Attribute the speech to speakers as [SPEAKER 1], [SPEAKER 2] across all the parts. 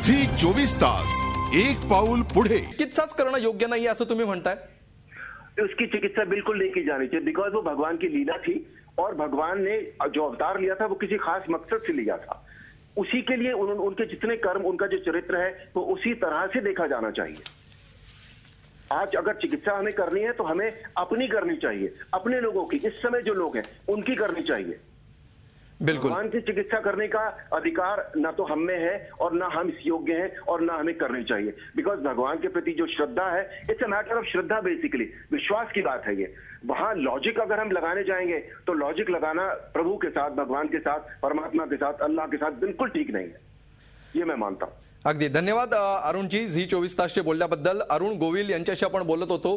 [SPEAKER 1] Zee24 एक पाऊल पुढे.
[SPEAKER 2] चिकित्साच करणं योग्य नाही असं तुम्ही म्हणताय?
[SPEAKER 3] उसकी चिकित्सा बिल्कुल नहीं की जानी चाहिए, बिकॉज वो भगवान की लीला थी और भगवान ने जो अवतार लिया था वो किसी खास मकसद से लिया था. उसी के लिए उनके जितने कर्म, उनका जो चरित्र है वो उसी तरह से देखा जाना चाहिए. आज अगर चिकित्सा हमें करनी है तो हमें अपनी करनी चाहिए, अपने लोगों की, इस समय जो लोग हैं उनकी करनी चाहिए.
[SPEAKER 2] बिल्कुल.
[SPEAKER 3] भगवान की चिकित्सा करने का अधिकार ना तो हम में है और ना हम इस योग्य हैं और ना हमें करनी चाहिए. बिकॉज भगवान के प्रति जो श्रद्धा है, it's a matter of shraddha, basically विश्वास की बात है. ये वहां लॉजिक अगर हम लगाने जाएंगे तो लॉजिक लगाना प्रभु के साथ, भगवान के साथ, परमात्मा के साथ, अल्लाह के साथ बिल्कुल ठीक नहीं है. ये मैं मानता हूं.
[SPEAKER 2] अगदी धन्यवाद अरुणजी, Zee24 तासचे बोलल्याबद्दल. अरुण गोविल यांच्याशी आपण बोलत होतो,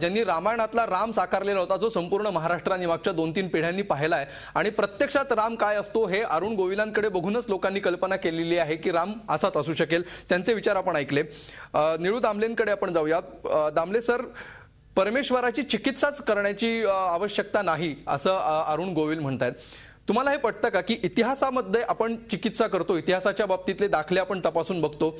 [SPEAKER 2] ज्यांनी रामायणातला राम साकारलेला होता, जो संपूर्ण महाराष्ट्राने मागच्या 2-3 पिढ्यांनी पाहिला आहे. आणि प्रत्यक्षात राम काय असतो हे अरुण गोविलांकडे बघूनच लोकांनी कल्पना केलेली आहे की राम असाच असू शकेल. त्यांचे विचार आपण ऐकले. निळू दामलेंकडे आपण जाऊयात. दामले सर, परमेश्वराची चिकित्साच करण्याची आवश्यकता नाही असं अरुण गोविल म्हणतायत. तुम्हाला हे पटतं का की इतिहासामध्ये आपण चिकित्सा करतो, इतिहासाच्या बाबतीतले दाखले आपण तपासून बघतो,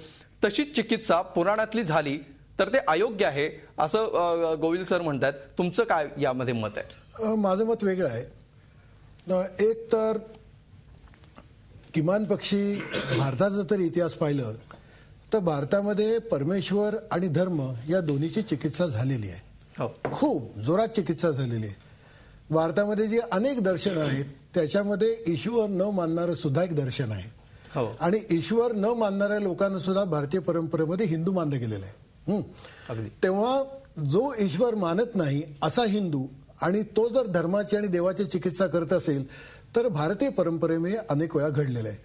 [SPEAKER 2] तशीच चिकित्सा पुराणातली झाली तर ते अयोग्य आहे असं गोविल सर म्हणतात. तुमचं काय यामध्ये मत आहे?
[SPEAKER 4] माझं मत वेगळं आहे. एक तर किमान पक्षी भारताचा जर इतिहास पाहिलं तर भारतामध्ये परमेश्वर आणि धर्म या दोन्हीची चिकित्सा झालेली आहे. खूप जोरात चिकित्सा झालेली आहे. भारतामध्ये जी अनेक दर्शनं आहेत त्याच्यामध्ये ईश्वर न मानणारं सुद्धा एक दर्शन आहे. आणि ईश्वर न मानणाऱ्या लोकांना सुद्धा भारतीय परंपरेमध्ये हिंदू मानलं गेलेलं आहे. तेव्हा जो ईश्वर मानत नाही असा हिंदू आणि तो जर धर्माची आणि देवाची चिकित्सा करत असेल तर भारतीय परंपरेमध्ये अनेक वेळा घडलेलं आहे.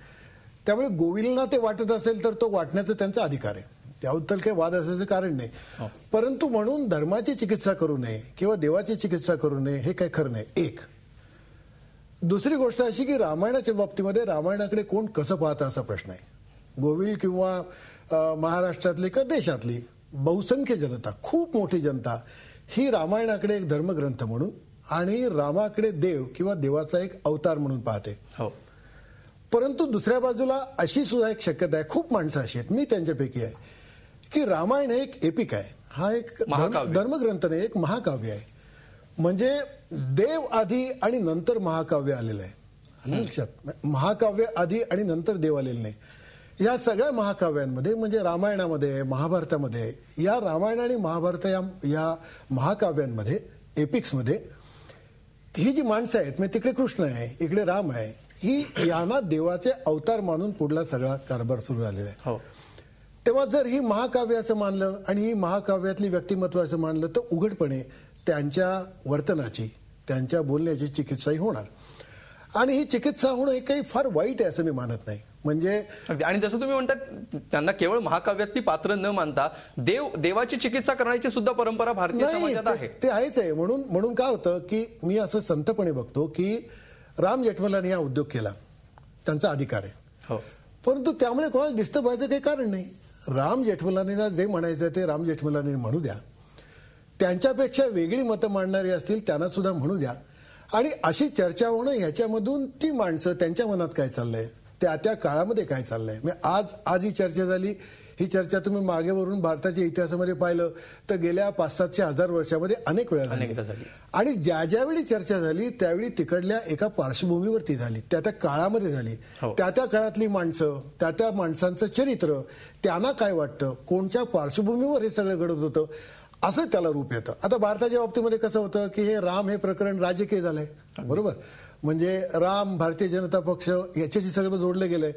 [SPEAKER 4] त्यामुळे गोविलना ते वाटत असेल तर तो वाटण्याचा त्यांचा अधिकार आहे, त्याबद्दल काही वाद असायचं कारण नाही. परंतु म्हणून धर्माची चिकित्सा करू नये किंवा देवाची चिकित्सा करू नये हे काही खरं नाही. एक दुसरी गोष्ट अशी की रामायणाच्या बाबतीमध्ये रामायणाकडे कोण कसं पाहतं असा प्रश्न आहे. गोविल किंवा महाराष्ट्रातली किंवा देशातली बहुसंख्य जनता, खूप मोठी जनता ही रामायणाकडे एक धर्मग्रंथ म्हणून आणि रामाकडे देव किंवा देवाचा एक अवतार म्हणून पाहते. परंतु दुसऱ्या बाजूला अशी सुद्धा एक शक्यता आहे, खूप माणसं अशी आहेत, मी त्यांच्यापैकी आहे, की रामायण हे एक एपिक आहे. हा एक धर्मग्रंथ नाही, एक महाकाव्य आहे. म्हणजे देव आधी आणि नंतर महाकाव्य आलेलं आहे. लक्षात, महाकाव्य आधी आणि नंतर देव आलेलं नाही. या सगळ्या महाकाव्यांमध्ये म्हणजे रामायणामध्ये, महाभारतामध्ये, या रामायण आणि महाभारत या महाकाव्यांमध्ये, एपिक्समध्ये ही जी माणसं आहेत, म्हणजे तिकडे कृष्ण आहे, इकडे राम आहे, ही यांना देवाचे अवतार मानून पुढला सगळा कारभार सुरू झालेला आहे. तेव्हा जर ही महाकाव्य असं मानलं आणि ही महाकाव्यातली व्यक्तिमत्व असं मानलं तर उघडपणे त्यांच्या वर्तनाची, त्यांच्या बोलण्याची चिकित्साही होणार. आणि ही चिकित्सा होणं हे काही फार वाईट आहे असं मी मानत नाही. म्हणजे
[SPEAKER 2] आणि जसं तुम्ही म्हणतात त्यांना केवळ महाकाव्यातली पात्र न मानता देवाची चिकित्सा करण्याची सुद्धा परंपरा भारतीय समाजात आहे.
[SPEAKER 4] ते आहेच आहे. म्हणून काय होतं की मी असं संतपणे बघतो की राम जेठमलानी हा उद्योग केला, त्यांचा अधिकार आहे. परंतु त्यामुळे कोणाला डिस्टर्ब व्हायचं काही कारण नाही. राम जेठमलानीला जे म्हणायचं ते राम जेठमलानी म्हणू द्या. त्यांच्यापेक्षा वेगळी मतं मांडणारी असतील त्यांना सुद्धा म्हणू द्या. आणि अशी चर्चा होणं, ह्याच्यामधून ती माणसं त्यांच्या मनात काय चाललंय, त्या काळामध्ये काय चाललंय, आज ही चर्चा झाली. ही चर्चा तुम्ही मागे वरून भारताच्या इतिहासामध्ये पाहिलं तर गेल्या 500-700 वर्षामध्ये अनेक वेळा झाली. आणि ज्यावेळी चर्चा झाली त्यावेळी तिकडल्या एका पार्श्वभूमीवरती झाली, त्या काळामध्ये झाली. त्या काळातली माणसं, त्या माणसांचं चरित्र, त्यांना काय वाटतं, कोणत्या पार्श्वभूमीवर हे सगळं घडत होतं असं त्याला रूप येतं. आता भारताच्या बाबतीमध्ये कसं होतं की हे राम हे प्रकरण राजकीय झालंय, बरोबर. म्हणजे राम, भारतीय जनता पक्ष याच्याशी सगळं जोडलं गेलंय.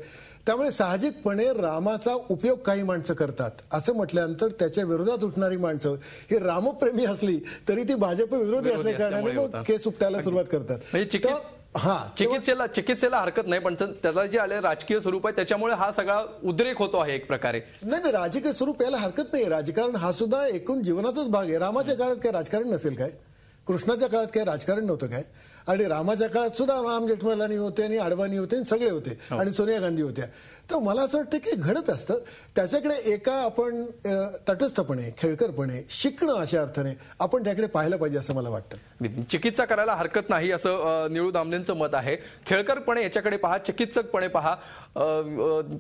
[SPEAKER 4] त्यामुळे साहजिकपणे रामाचा उपयोग काही माणसं करतात. असं म्हटल्यानंतर त्याच्या विरोधात उठणारी माणसं ही रामप्रेमी असली तरी ती भाजप विरोधी असल्या कारणाने मग केस उपटायला सुरुवात करतात.
[SPEAKER 2] चिकित्सेला हरकत नाही, पण त्याला जे आले राजकीय स्वरूप आहे त्याच्यामुळे हा सगळा उद्रेक होतो आहे एक प्रकारे.
[SPEAKER 4] नाही, राजकीय स्वरूप यायला हरकत नाही. राजकारण हा सुद्धा एकूण जीवनाचाच भाग आहे. रामाच्या काळात काय राजकारण नसेल काय? कृष्णाच्या काळात काय राजकारण नव्हतं काय? आणि रामाच्या काळात सुद्धा राम जेठमलानी होते आणि अडवाणी होते आणि सगळे होते आणि सोनिया गांधी होत्या. तर मला असं वाटतं की घडत असतं. त्याच्याकडे एका आपण तटस्थपणे, खेळकरपणे शिकणं अशा अर्थाने आपण त्याकडे पाहायला पाहिजे असं मला वाटतं.
[SPEAKER 2] चिकित्सा करायला हरकत नाही असं निळू दामलेंचं मत आहे. खेळकरपणे याच्याकडे पहा, चिकित्सकपणे पहा.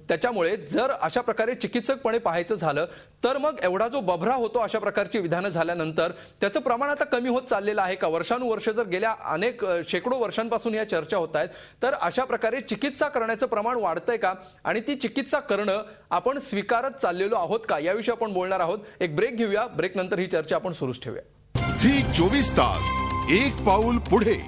[SPEAKER 2] त्याच्यामुळे जर अशा प्रकारे चिकित्सकपणे पाहायचं झालं तर मग एवढा जो बभरा होतो अशा प्रकारची विधानं झाल्यानंतर त्याचं प्रमाण आता कमी होत चाललेलं आहे का? वर्षानुवर्ष जर गेल्या अनेक शेकडो वर्षांपासून या चर्चा होत आहेत तर अशा प्रकारे चिकित्सा करण्याचं प्रमाण वाढतंय का आणि ती चिकित्सा करणं आपण स्वीकारत चाललेलो आहोत का, याविषयी आपण बोलणार आहोत. एक ब्रेक घेऊया. ब्रेक नंतर ही चर्चा आपण सुरूच ठेवूया.
[SPEAKER 1] झी 24 तास एक पाऊल पुढे.